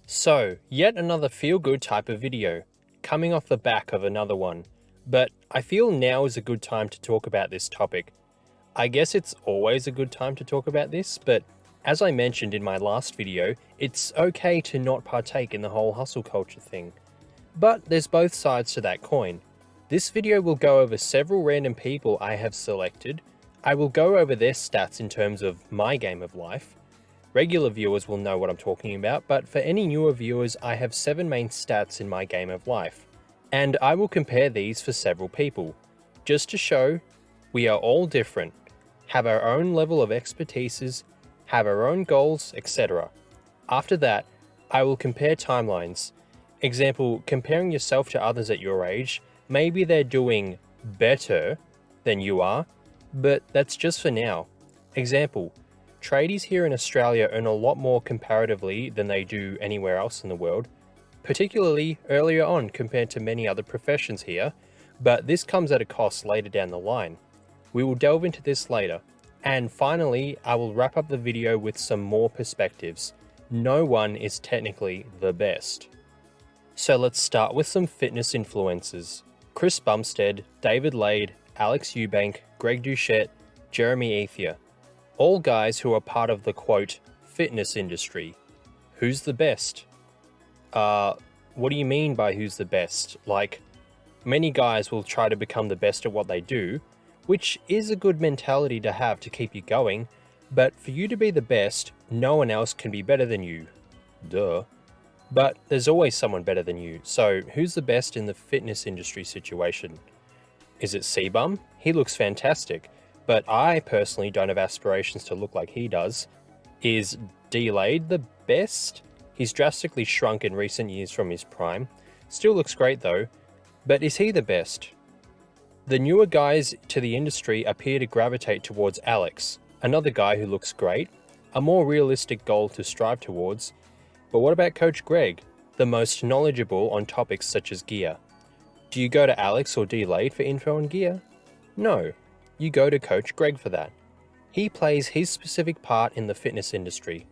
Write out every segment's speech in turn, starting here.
So, yet another feel-good type of video, coming off the back of another one, but I feel now is a good time to talk about this topic. I guess it's always a good time to talk about this, but as I mentioned in my last video, it's okay to not partake in the whole hustle culture thing. But there's both sides to that coin. This video will go over several random people I have selected. I will go over their stats in terms of my game of life. Regular viewers will know what I'm talking about, but for any newer viewers, I have 7 main stats in my game of life. And I will compare these for several people, just to show we are all different, have our own level of expertises, have our own goals, etc. After that, I will compare timelines. Example, comparing yourself to others at your age, maybe they're doing better than you are, but that's just for now. Example, tradies here in Australia earn a lot more comparatively than they do anywhere else in the world, particularly earlier on compared to many other professions here, but this comes at a cost later down the line. We will delve into this later. And finally, I will wrap up the video with some more perspectives. No one is technically the best. So let's start with some fitness influencers. Chris Bumstead, David Lade, Alex Eubank, Greg Doucette, Jeremy Ethier. All guys who are part of the quote, fitness industry. Who's the best? What do you mean by who's the best? Like, many guys will try to become the best at what they do, which is a good mentality to have to keep you going, but for you to be the best, no one else can be better than you. Duh. But there's always someone better than you, so who's the best in the fitness industry situation? Is it C-Bum? He looks fantastic, but I personally don't have aspirations to look like he does. Is D-Lade the best? He's drastically shrunk in recent years from his prime. Still looks great though, but is he the best? The newer guys to the industry appear to gravitate towards Alex, another guy who looks great, a more realistic goal to strive towards. But what about Coach Greg, the most knowledgeable on topics such as gear? Do you go to Alex or D-Lade for info on gear? No, you go to Coach Greg for that. He plays his specific part in the fitness industry.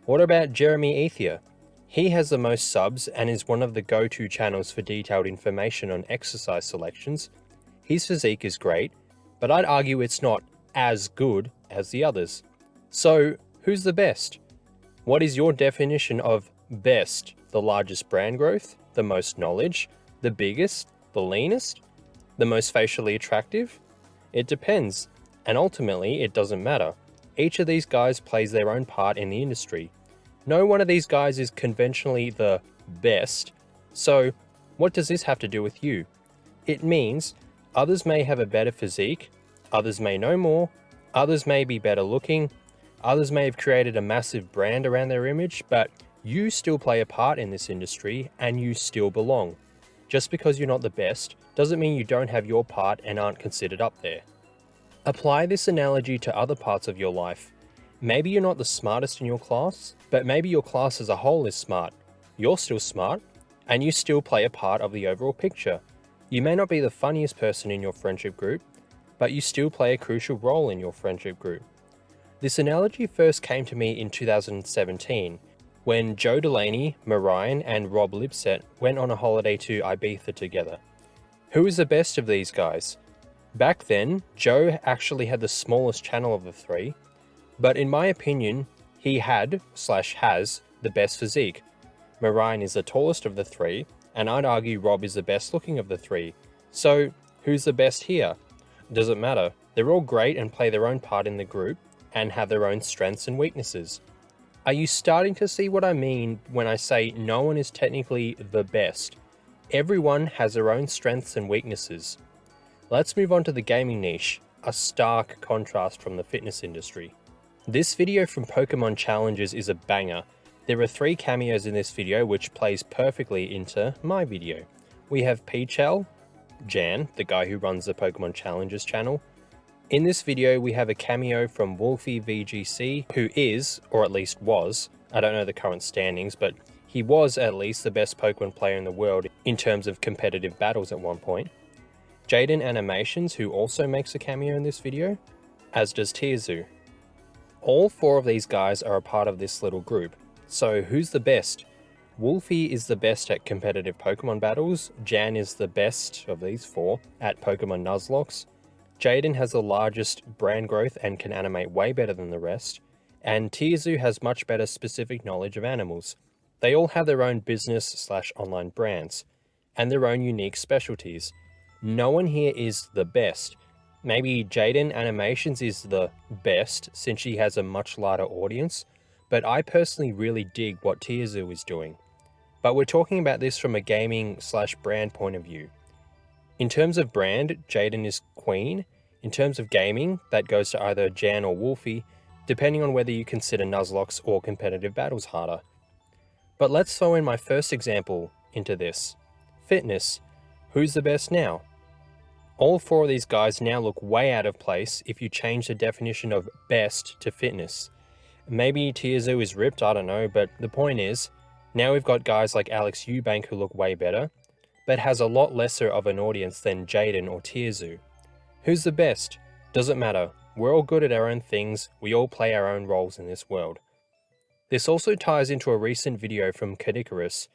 What about Jeremy Ethier? He has the most subs and is one of the go-to channels for detailed information on exercise selections. His physique is great, but I'd argue it's not as good as the others. So, who's the best? What is your definition of best? The largest brand growth? The most knowledge? The biggest? The leanest? The most facially attractive? It depends, and ultimately it doesn't matter. Each of these guys plays their own part in the industry. No one of these guys is conventionally the best, so what does this have to do with you? It means others may have a better physique, others may know more, others may be better looking, others may have created a massive brand around their image, but you still play a part in this industry and you still belong. Just because you're not the best doesn't mean you don't have your part and aren't considered up there. Apply this analogy to other parts of your life. Maybe you're not the smartest in your class, but maybe your class as a whole is smart. You're still smart, and you still play a part of the overall picture. You may not be the funniest person in your friendship group, but you still play a crucial role in your friendship group. This analogy first came to me in 2017, when Joe Delaney, Marion, and Rob Lipset went on a holiday to Ibiza together. Who is the best of these guys? Back then, Joe actually had the smallest channel of the three, but in my opinion, he has the best physique. Marion is the tallest of the three, and I'd argue Rob is the best looking of the three. So, who's the best here? Doesn't matter. They're all great and play their own part in the group, and have their own strengths and weaknesses. Are you starting to see what I mean when I say no one is technically the best? Everyone has their own strengths and weaknesses. Let's move on to the gaming niche, a stark contrast from the fitness industry. This video from Pokemon Challenges is a banger. There are 3 cameos in this video which plays perfectly into my video. We have Peachel, Jan, the guy who runs the Pokemon Challenges channel. In this video, we have a cameo from Wolfie VGC, who is, or at least was, I don't know the current standings, but he was at least the best Pokemon player in the world in terms of competitive battles at one point. Jaden Animations, who also makes a cameo in this video, as does Tierzu. All 4 of these guys are a part of this little group, so who's the best? Wolfie is the best at competitive Pokemon battles, Jan is the best of these four at Pokemon Nuzlocke, Jaden has the largest brand growth and can animate way better than the rest, and Tiezu has much better specific knowledge of animals. They all have their own business/online brands, and their own unique specialties. No one here is the best. Maybe Jaden Animations is the best since she has a much larger audience, but I personally really dig what Tiezu is doing. But we're talking about this from a gaming/brand point of view. In terms of brand, Jaden is queen. In terms of gaming, that goes to either Jan or Wolfie, depending on whether you consider Nuzlocke or competitive battles harder. But let's throw in my first example into this. Fitness. Who's the best now? All four of these guys now look way out of place if you change the definition of best to fitness. Maybe Tiezu is ripped, I don't know, but the point is, now we've got guys like Alex Eubank who look way better, but has a lot lesser of an audience than Jaden or Tiezu. Who's the best? Doesn't matter. We're all good at our own things, we all play our own roles in this world. This also ties into a recent video from Kadikarus,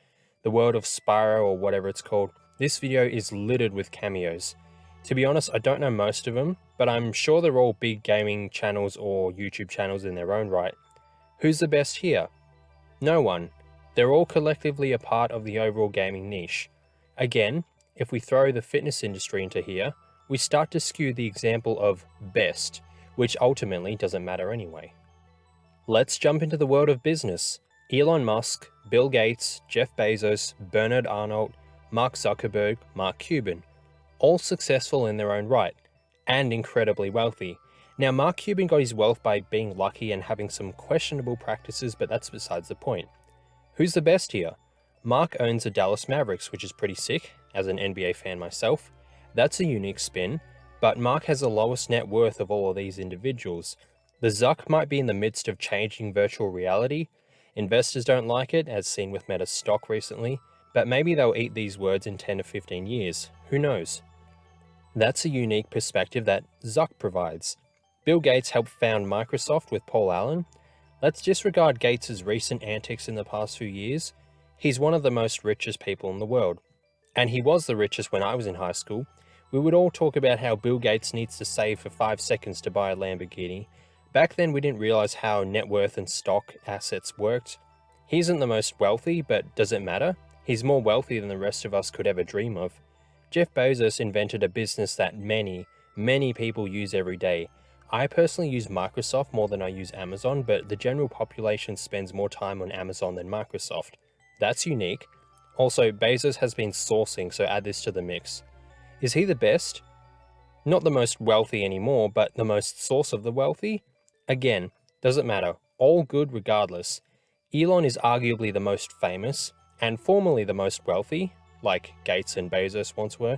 the world of Spyro or whatever it's called. This video is littered with cameos. To be honest, I don't know most of them, but I'm sure they're all big gaming channels or YouTube channels in their own right. Who's the best here? No one. They're all collectively a part of the overall gaming niche. Again, if we throw the fitness industry into here, we start to skew the example of best, which ultimately doesn't matter anyway. Let's jump into the world of business. Elon Musk, Bill Gates, Jeff Bezos, Bernard Arnault, Mark Zuckerberg, Mark Cuban, all successful in their own right, and incredibly wealthy. Now, Mark Cuban got his wealth by being lucky and having some questionable practices, but that's besides the point. Who's the best here? Mark owns the Dallas Mavericks, which is pretty sick, as an NBA fan myself. That's a unique spin, but Mark has the lowest net worth of all of these individuals. The Zuck might be in the midst of changing virtual reality. Investors don't like it, as seen with Meta's stock recently, but maybe they'll eat these words in 10 to 15 years. Who knows? That's a unique perspective that Zuck provides. Bill Gates helped found Microsoft with Paul Allen. Let's disregard Gates' recent antics in the past few years. He's one of the most richest people in the world. And he was the richest when I was in high school. We would all talk about how Bill Gates needs to save for 5 seconds to buy a Lamborghini. Back then we didn't realize how net worth and stock assets worked. He isn't the most wealthy, but does it matter? He's more wealthy than the rest of us could ever dream of. Jeff Bezos invented a business that many people use every day. I personally use Microsoft more than I use Amazon, but the general population spends more time on Amazon than Microsoft. That's unique. Also, Bezos has been sourcing, so add this to the mix. Is he the best? Not the most wealthy anymore, but the most source of the wealthy? Again, doesn't matter. All good regardless. Elon is arguably the most famous, and formerly the most wealthy, like Gates and Bezos once were.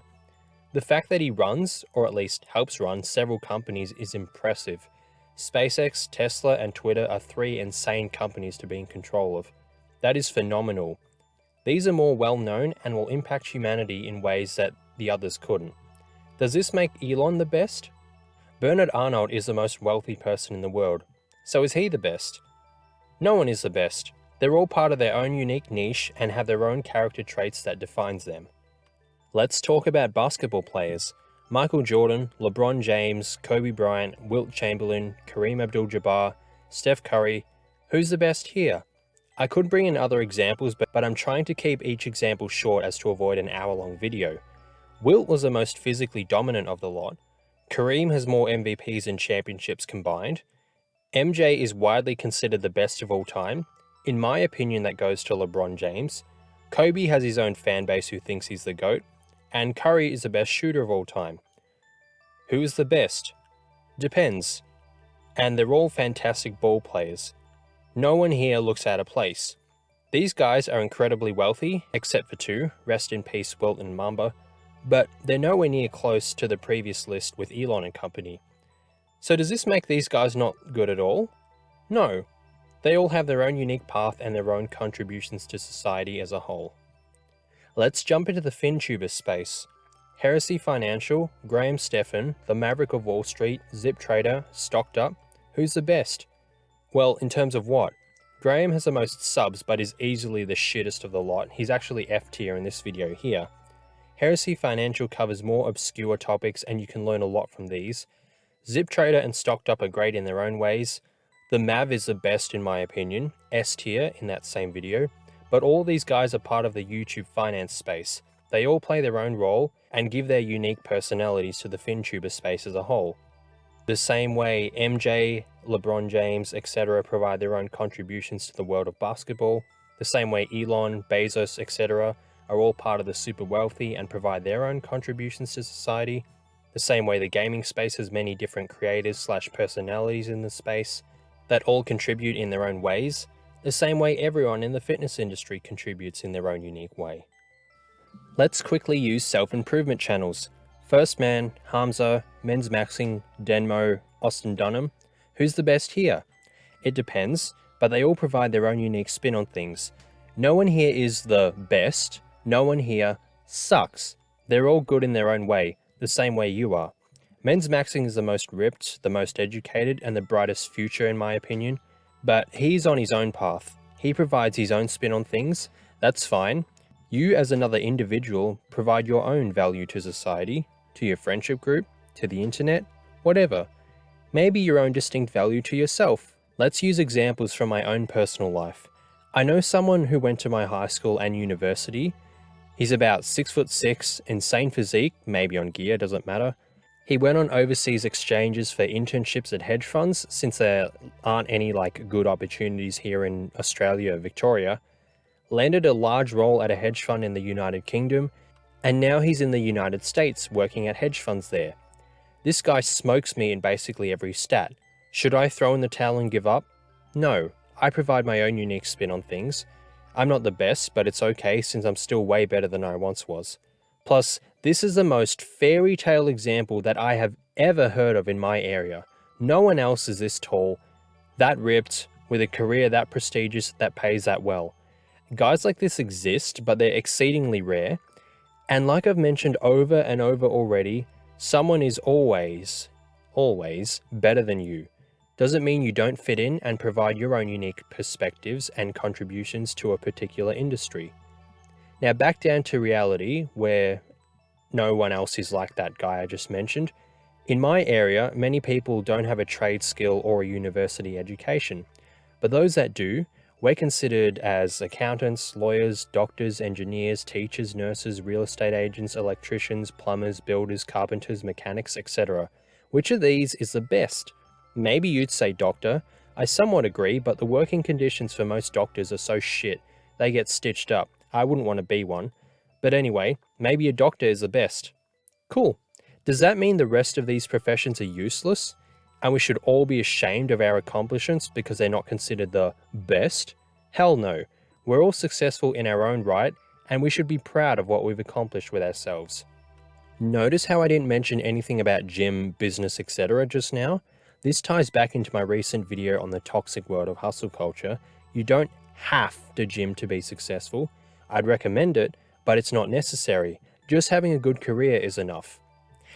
The fact that he runs, or at least helps run, several companies is impressive. SpaceX, Tesla, and Twitter are 3 insane companies to be in control of. That is phenomenal. These are more well-known and will impact humanity in ways that the others couldn't. Does this make Elon the best? Bernard Arnault is the most wealthy person in the world. So is he the best? No one is the best. They're all part of their own unique niche and have their own character traits that defines them. Let's talk about basketball players. Michael Jordan, LeBron James, Kobe Bryant, Wilt Chamberlain, Kareem Abdul-Jabbar, Steph Curry. Who's the best here? I could bring in other examples, but I'm trying to keep each example short as to avoid an hour-long video. Wilt was the most physically dominant of the lot. Kareem has more MVPs and championships combined. MJ is widely considered the best of all time. In my opinion, that goes to LeBron James. Kobe has his own fan base who thinks he's the GOAT. And Curry is the best shooter of all time. Who is the best? Depends. And they're all fantastic ball players. No one here looks out of place. These guys are incredibly wealthy, except for 2, rest in peace Wilt and Mamba, but they're nowhere near close to the previous list with Elon and company. So does this make these guys not good at all? No. They all have their own unique path and their own contributions to society as a whole. Let's jump into the Fintuber space. Heresy Financial, Graham Stephan, the Maverick of Wall Street, Zip Trader, Stocked Up. Who's the best? Well, in terms of what? Graham has the most subs but is easily the shittest of the lot. He's actually F tier in this video here. Heresy Financial covers more obscure topics and you can learn a lot from these. Zip Trader and Stocked Up are great in their own ways. The Mav is the best in my opinion, S tier in that same video. But all these guys are part of the YouTube finance space. They all play their own role and give their unique personalities to the Fintuber space as a whole. The same way MJ, LeBron James, etc. provide their own contributions to the world of basketball, the same way Elon, Bezos, etc. are all part of the super wealthy and provide their own contributions to society, the same way the gaming space has many different creators / personalities in the space that all contribute in their own ways, the same way everyone in the fitness industry contributes in their own unique way. Let's quickly use self-improvement channels. First Man, Hamza, Men's Maxing, Denmo, Austin Dunham. Who's the best here? It depends, but they all provide their own unique spin on things. No one here is the best, no one here sucks. They're all good in their own way, the same way you are. Men's Maxing is the most ripped, the most educated, and the brightest future in my opinion, but he's on his own path. He provides his own spin on things, that's fine. You as another individual provide your own value to society, to your friendship group, to the internet, whatever. Maybe your own distinct value to yourself. Let's use examples from my own personal life. I know someone who went to my high school and university. He's about 6'6", insane physique, maybe on gear, doesn't matter. He went on overseas exchanges for internships at hedge funds since there aren't any good opportunities here in Australia or Victoria. Landed a large role at a hedge fund in the United Kingdom, and now he's in the United States working at hedge funds there. This guy smokes me in basically every stat. Should I throw in the towel and give up? No, I provide my own unique spin on things. I'm not the best, but it's okay since I'm still way better than I once was. Plus, this is the most fairy tale example that I have ever heard of in my area. No one else is this tall, that ripped, with a career that prestigious, that pays that well. Guys like this exist, but they're exceedingly rare. And like I've mentioned over and over already, someone is always better than you. Doesn't mean you don't fit in and provide your own unique perspectives and contributions to a particular industry. Now back down to reality, where no one else is like that guy I just mentioned. In my area, many people don't have a trade skill or a university education, but those that do, we're considered as accountants, lawyers, doctors, engineers, teachers, nurses, real estate agents, electricians, plumbers, builders, carpenters, mechanics, etc. Which of these is the best? Maybe you'd say doctor. I somewhat agree, but the working conditions for most doctors are so shit, they get stitched up. I wouldn't want to be one. But anyway, maybe a doctor is the best. Cool. Does that mean the rest of these professions are useless? And we should all be ashamed of our accomplishments because they're not considered the best? Hell no. We're all successful in our own right, and we should be proud of what we've accomplished with ourselves. Notice how I didn't mention anything about gym, business, etc. just now? This ties back into my recent video on the toxic world of hustle culture. You don't have to gym to be successful. I'd recommend it, but it's not necessary. Just having a good career is enough.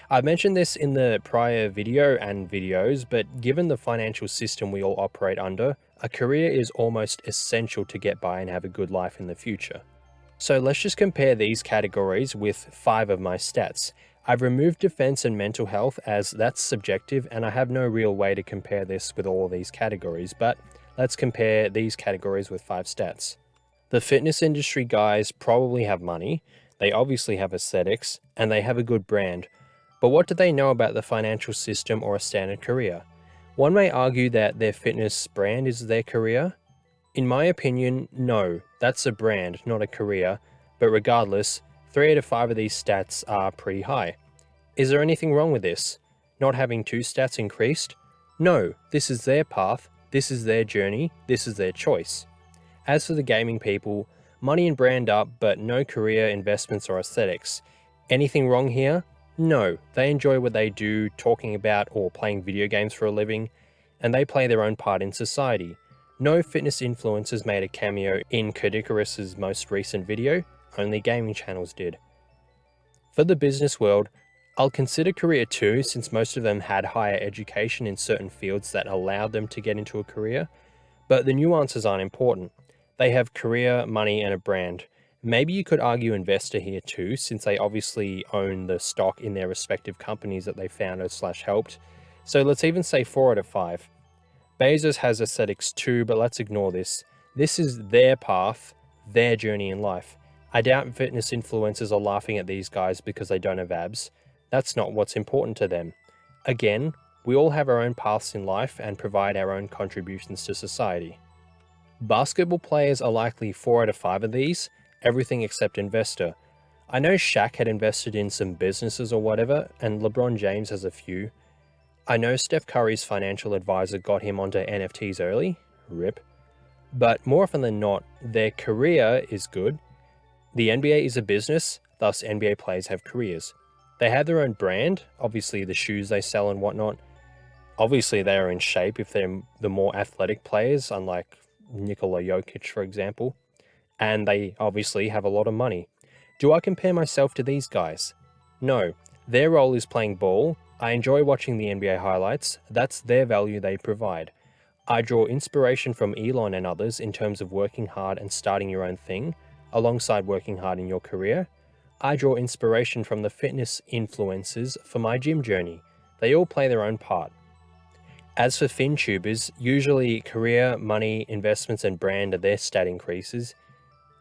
I've mentioned this in the prior video and videos, but given the financial system we all operate under, a career is almost essential to get by and have a good life in the future. So let's just compare these categories with 5 of my stats. I've removed defense and mental health as that's subjective and I have no real way to compare this with all of these categories, but let's compare these categories with 5 stats. The fitness industry guys probably have money, they obviously have aesthetics, and they have a good brand. But what do they know about the financial system or a standard career? One may argue that their fitness brand is their career. In my opinion, no, that's a brand, not a career. But regardless, 3 out of 5 of these stats are pretty high. Is there anything wrong with this? Not having 2 stats increased? No, this is their path, this is their journey, this is their choice. As for the gaming people, money and brand up, but no career, investments or aesthetics. Anything wrong here? No, they enjoy what they do, talking about or playing video games for a living, and they play their own part in society. No fitness influencers made a cameo in Kodikarus's most recent video, only gaming channels did. For the business world, I'll consider career too, since most of them had higher education in certain fields that allowed them to get into a career, But the nuances aren't important. They have career, money, and a brand. Maybe you could argue investor here too, since they obviously own the stock in their respective companies that they founded slash helped. So let's even say 4 out of 5. Bezos has aesthetics too, but let's ignore this. This is their path, their journey in life. I doubt fitness influencers are laughing at these guys because they don't have abs. That's not what's important to them. Again, we all have our own paths in life and provide our own contributions to society. Basketball players are likely 4 out of 5 of these, everything except investor. I know Shaq had invested in some businesses or whatever, and LeBron James has a few. I know Steph Curry's financial advisor got him onto NFTs early, rip. But more often than not, their career is good. The NBA is a business, thus NBA players have careers. They have their own brand, obviously the shoes they sell and whatnot. Obviously they are in shape if they're the more athletic players, unlike Nikola Jokic, for example. And they obviously have a lot of money. Do I compare myself to these guys? No. Their role is playing ball. I enjoy watching the NBA highlights. That's their value they provide. I draw inspiration from Elon and others in terms of working hard and starting your own thing, alongside working hard in your career. I draw inspiration from the fitness influencers for my gym journey. They all play their own part. As for Fintubers, usually career, money, investments, and brand are their stat increases.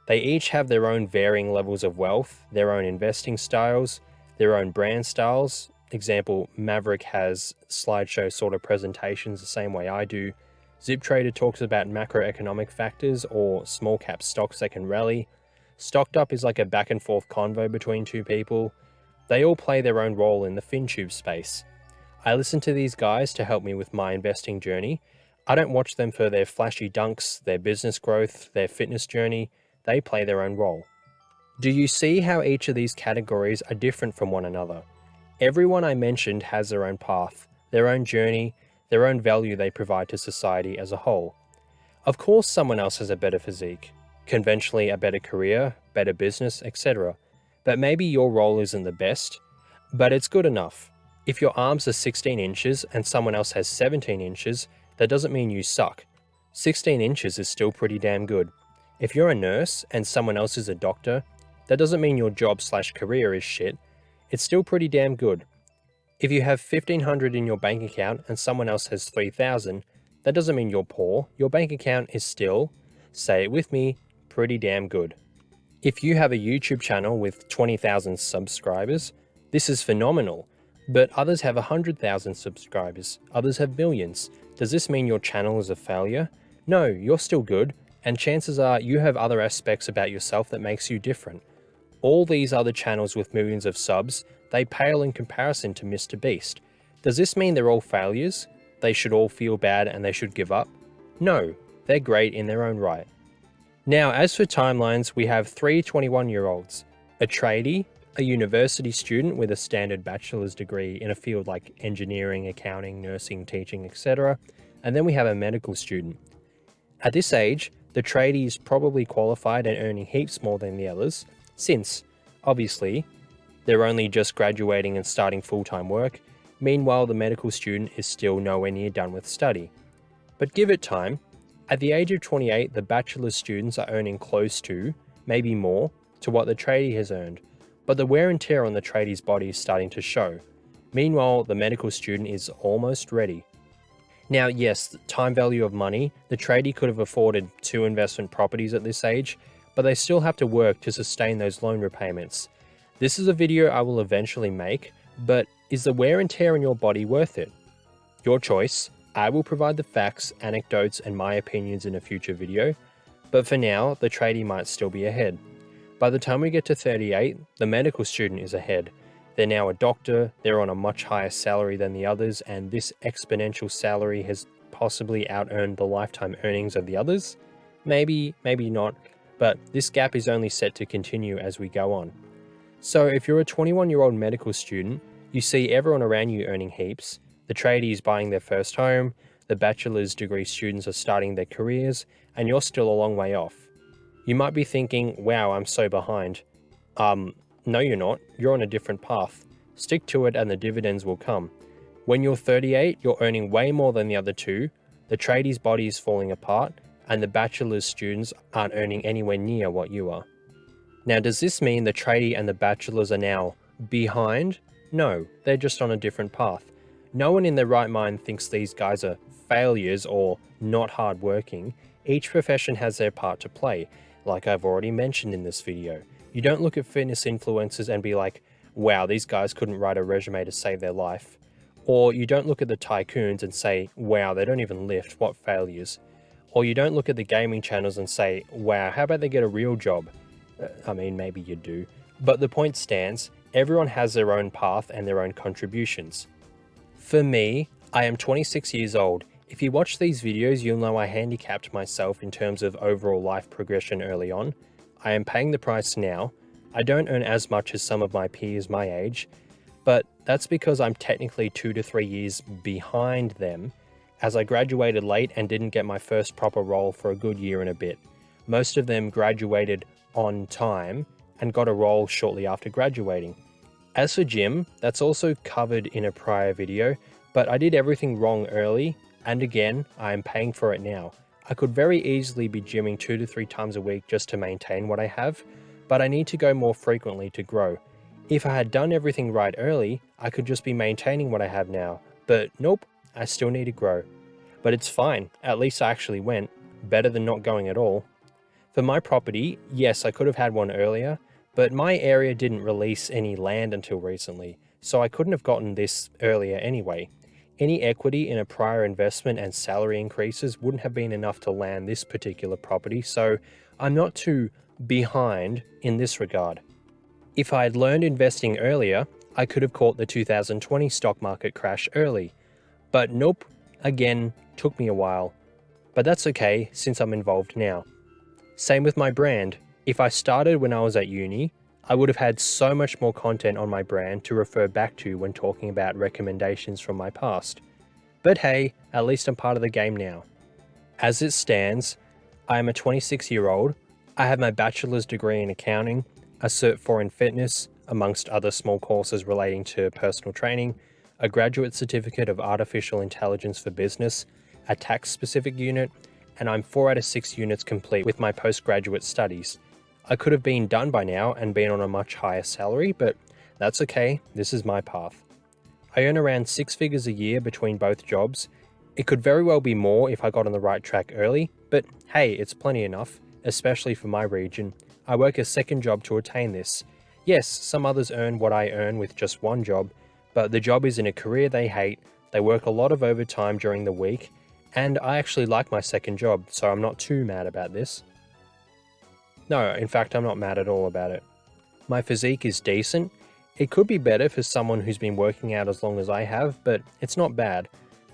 They each have their own varying levels of wealth, their own investing styles, their own brand styles. Example, Maverick has slideshow sort of presentations the same way I do. Zip Trader talks about macroeconomic factors or small cap stocks that can rally. Stocked Up is like a back and forth convo between two people. They all play their own role in the FinTube space. I listen to these guys to help me with my investing journey. I don't watch them for their flashy dunks, their business growth, their fitness journey. They play their own role. Do you see how each of these categories are different from one another? Everyone I mentioned has their own path, their own journey, their own value they provide to society as a whole. Of course, someone else has a better physique, conventionally a better career, better business, etc. But maybe your role isn't the best, but it's good enough. If your arms are 16 inches and someone else has 17 inches, that doesn't mean you suck. 16 inches is still pretty damn good. If you're a nurse and someone else is a doctor, that doesn't mean your job slash career is shit. It's still pretty damn good. If you have $1,500 in your bank account and someone else has $3,000, that doesn't mean you're poor. Your bank account is still, say it with me, pretty damn good. If you have a YouTube channel with 20,000 subscribers, this is phenomenal. But others have 100,000 subscribers, others have millions. Does this mean your channel is a failure? No, you're still good, and chances are you have other aspects about yourself that makes you different. All these other channels with millions of subs, they pale in comparison to Mr. Beast. Does this mean they're all failures? They should all feel bad and they should give up? No, they're great in their own right. Now, as for timelines, we have 3 21-year-olds, a tradie, a university student with a standard bachelor's degree in a field like engineering, accounting, nursing, teaching, etc., and then we have a medical student. At this age, the tradie is probably qualified and earning heaps more than the others, since, obviously, they're only just graduating and starting full-time work. Meanwhile, the medical student is still nowhere near done with study. But give it time. At the age of 28, the bachelor's students are earning close to, maybe more, to what the tradie has earned. But the wear and tear on the tradie's body is starting to show. Meanwhile, the medical student is almost ready. Now, yes, the time value of money, the tradie could have afforded 2 investment properties at this age, but they still have to work to sustain those loan repayments. This is a video I will eventually make, but is the wear and tear on your body worth it? Your choice. I will provide the facts, anecdotes, and my opinions in a future video, but for now, the tradie might still be ahead. By the time we get to 38, the medical student is ahead. They're now a doctor, they're on a much higher salary than the others, and this exponential salary has possibly out-earned the lifetime earnings of the others. Maybe, maybe not, but this gap is only set to continue as we go on. So if you're a 21-year-old medical student, you see everyone around you earning heaps. The tradies buying their first home, the bachelor's degree students are starting their careers, and you're still a long way off. You might be thinking, wow, I'm so behind. No you're not, you're on a different path. Stick to it and the dividends will come. When you're 38, you're earning way more than the other two, the tradie's body is falling apart, and the bachelor's students aren't earning anywhere near what you are. Now, does this mean the tradie and the bachelors are now behind? No, they're just on a different path. No one in their right mind thinks these guys are failures or not hardworking. Each profession has their part to play, like I've already mentioned in this video. You don't look at fitness influencers and be like, wow, these guys couldn't write a resume to save their life. Or you don't look at the tycoons and say, wow, they don't even lift, what failures. Or you don't look at the gaming channels and say, wow, how about they get a real job? I mean, maybe you do. But the point stands, everyone has their own path and their own contributions. For me, I am 26 years old. If you watch these videos, you'll know I handicapped myself in terms of overall life progression early on. I am paying the price now. I don't earn as much as some of my peers my age, but that's because I'm technically 2 to 3 years behind them, as I graduated late and didn't get my first proper role for a good year and a bit. Most of them graduated on time and got a role shortly after graduating. As for gym, that's also covered in a prior video, but I did everything wrong early, and again, I am paying for it now. I could very easily be gymming 2 to 3 times a week just to maintain what I have, but I need to go more frequently to grow. If I had done everything right early, I could just be maintaining what I have now, but nope, I still need to grow. But it's fine, at least I actually went, better than not going at all. For my property, yes, I could have had one earlier, but my area didn't release any land until recently, so I couldn't have gotten this earlier anyway. Any equity in a prior investment and salary increases wouldn't have been enough to land this particular property, so I'm not too behind in this regard. If I had learned investing earlier, I could have caught the 2020 stock market crash early. But nope, again, took me a while. But that's okay, since I'm involved now. Same with my brand. If I started when I was at uni, I would have had so much more content on my brand to refer back to when talking about recommendations from my past. But hey, at least I'm part of the game now. As it stands, I am a 26-year-old. I have my bachelor's degree in accounting, a Cert 4 in fitness, amongst other small courses relating to personal training, a graduate certificate of artificial intelligence for business, a tax-specific unit, and I'm 4 out of 6 units complete with my postgraduate studies. I could have been done by now and been on a much higher salary, but that's okay, this is my path. I earn around 6 figures a year between both jobs. It could very well be more if I got on the right track early, but hey, it's plenty enough, especially for my region. I work a second job to attain this. Yes, some others earn what I earn with just one job, but the job is in a career they hate, they work a lot of overtime during the week, and I actually like my second job, so I'm not too mad about this. No, in fact, I'm not mad at all about it. My physique is decent. It could be better for someone who's been working out as long as I have, but it's not bad.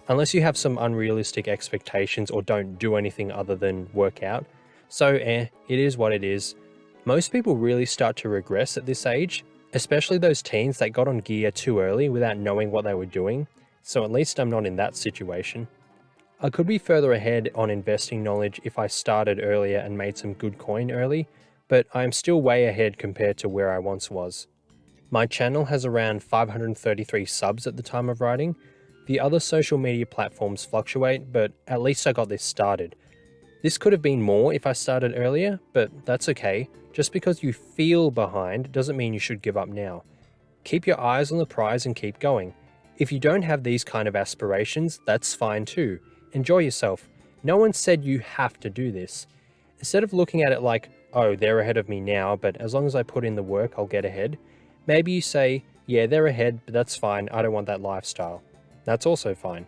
Unless you have some unrealistic expectations or don't do anything other than work out. So it is what it is. Most people really start to regress at this age, especially those teens that got on gear too early without knowing what they were doing, so at least I'm not in that situation. I could be further ahead on investing knowledge if I started earlier and made some good coin early, but I am still way ahead compared to where I once was. My channel has around 533 subs at the time of writing. The other social media platforms fluctuate, but at least I got this started. This could have been more if I started earlier, but that's okay. Just because you feel behind doesn't mean you should give up now. Keep your eyes on the prize and keep going. If you don't have these kind of aspirations, that's fine too. Enjoy yourself. No one said you have to do this. Instead of looking at it like, oh, they're ahead of me now, but as long as I put in the work, I'll get ahead. Maybe you say, yeah, they're ahead, but that's fine. I don't want that lifestyle. That's also fine.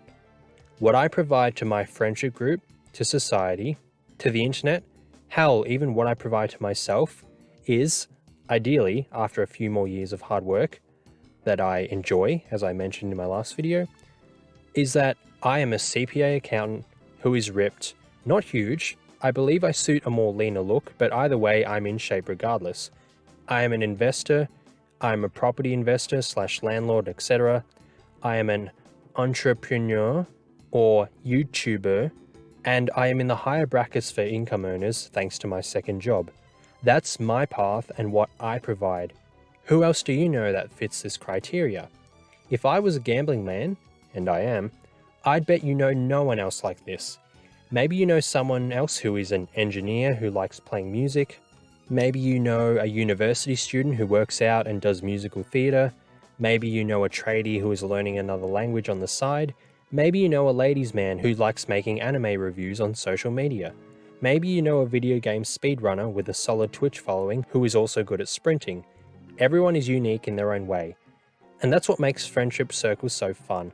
What I provide to my friendship group, to society, to the internet, hell, even what I provide to myself is, ideally, after a few more years of hard work that I enjoy, as I mentioned in my last video, is that I am a CPA accountant who is ripped, not huge. I believe I suit a more leaner look, but either way, I'm in shape regardless. I am an investor. I'm a property investor / landlord, etc. I am an entrepreneur or YouTuber, and I am in the higher brackets for income earners thanks to my second job. That's my path and what I provide. Who else do you know that fits this criteria? If I was a gambling man, and I am, I'd bet you know no one else like this. Maybe you know someone else who is an engineer who likes playing music. Maybe you know a university student who works out and does musical theatre. Maybe you know a tradie who is learning another language on the side. Maybe you know a ladies' man who likes making anime reviews on social media. Maybe you know a video game speedrunner with a solid Twitch following who is also good at sprinting. Everyone is unique in their own way. And that's what makes friendship circles so fun.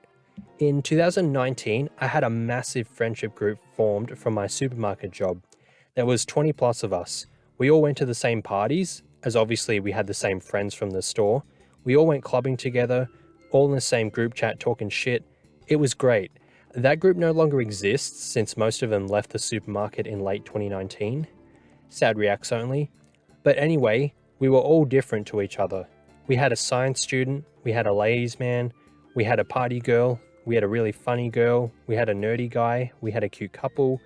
In 2019, I had a massive friendship group formed from my supermarket job. There was 20 plus of us. We all went to the same parties, as obviously we had the same friends from the store. We all went clubbing together, all in the same group chat talking shit. It was great. That group no longer exists since most of them left the supermarket in late 2019. Sad reacts only. But anyway, we were all different to each other. We had a science student, we had a ladies' man, we had a party girl, we had a really funny girl, we had a nerdy guy, we had a cute couple,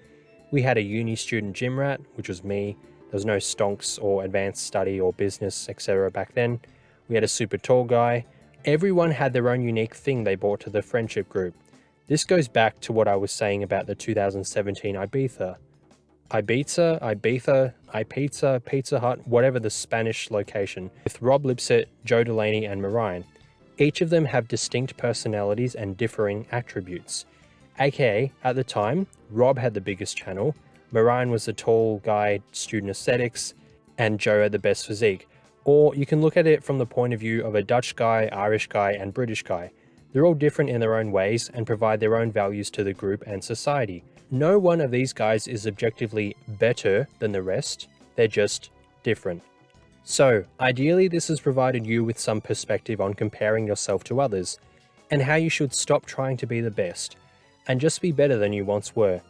we had a uni student gym rat, which was me. There was no stonks or advanced study or business, etc. back then. We had a super tall guy. Everyone had their own unique thing they brought to the friendship group. This goes back to what I was saying about the 2017 Ibiza, Pizza Hut, whatever the Spanish location, with Rob Lipset, Joe Delaney and Mariah. Each of them have distinct personalities and differing attributes. AKA, at the time, Rob had the biggest channel, Mariah was the tall guy, student aesthetics, and Joe had the best physique. Or you can look at it from the point of view of a Dutch guy, Irish guy, and British guy. They're all different in their own ways and provide their own values to the group and society. No one of these guys is objectively better than the rest, they're just different. So, ideally this has provided you with some perspective on comparing yourself to others, and how you should stop trying to be the best, and just be better than you once were.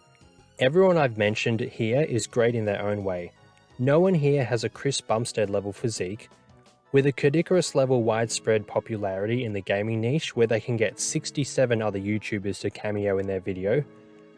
Everyone I've mentioned here is great in their own way. No one here has a Chris Bumstead level physique, with a Kodikarus level widespread popularity in the gaming niche where they can get 67 other YouTubers to cameo in their video,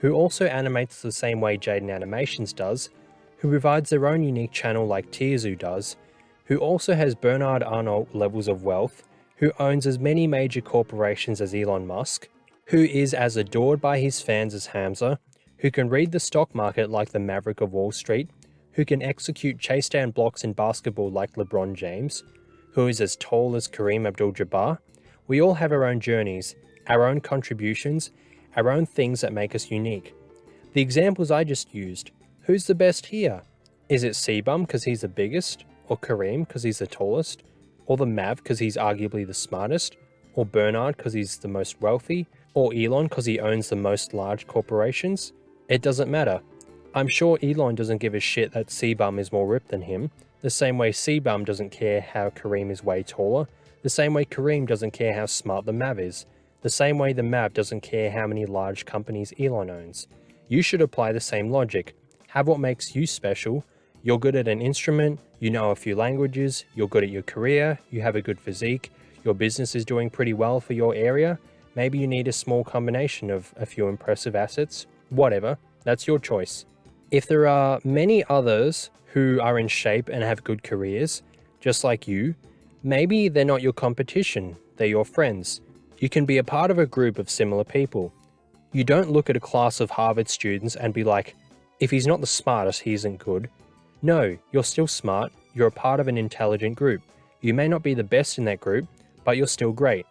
who also animates the same way Jaden Animations does, who provides their own unique channel like Tierzu does, who also has Bernard Arnault levels of wealth, who owns as many major corporations as Elon Musk, who is as adored by his fans as Hamza, who can read the stock market like the Maverick of Wall Street, who can execute chase down blocks in basketball like LeBron James, who is as tall as Kareem Abdul-Jabbar. We all have our own journeys, our own contributions, our own things that make us unique. The examples I just used, who's the best here? Is it C-Bum because he's the biggest? Or Kareem because he's the tallest? Or the Mav because he's arguably the smartest? Or Bernard because he's the most wealthy? Or Elon because he owns the most large corporations? It doesn't matter. I'm sure Elon doesn't give a shit that C-Bum is more ripped than him, the same way C-Bum doesn't care how Kareem is way taller, the same way Kareem doesn't care how smart the Mav is, the same way the Mav doesn't care how many large companies Elon owns. You should apply the same logic. Have what makes you special. You're good at an instrument, you know a few languages, you're good at your career, you have a good physique, your business is doing pretty well for your area, maybe you need a small combination of a few impressive assets, whatever, that's your choice. If there are many others who are in shape and have good careers, just like you, maybe they're not your competition, they're your friends. You can be a part of a group of similar people. You don't look at a class of Harvard students and be like, if he's not the smartest, he isn't good. No, you're still smart, you're a part of an intelligent group. You may not be the best in that group, but you're still great.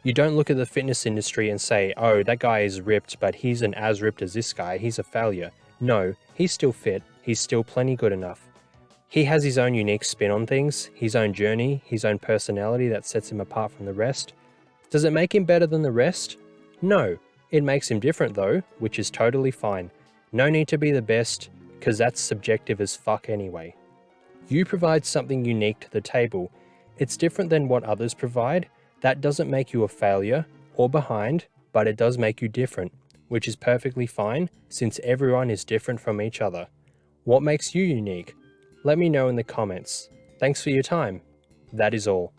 You don't look at the fitness industry and say, oh, that guy is ripped, but he's an as ripped as this guy, he's a failure. No, he's still fit, he's still plenty good enough. He has his own unique spin on things, his own journey, his own personality that sets him apart from the rest. Does it make him better than the rest? No, it makes him different though, which is totally fine. No need to be the best, because that's subjective as fuck anyway. You provide something unique to the table. It's different than what others provide. That doesn't make you a failure or behind, but it does make you different, which is perfectly fine since everyone is different from each other. What makes you unique? Let me know in the comments. Thanks for your time. That is all.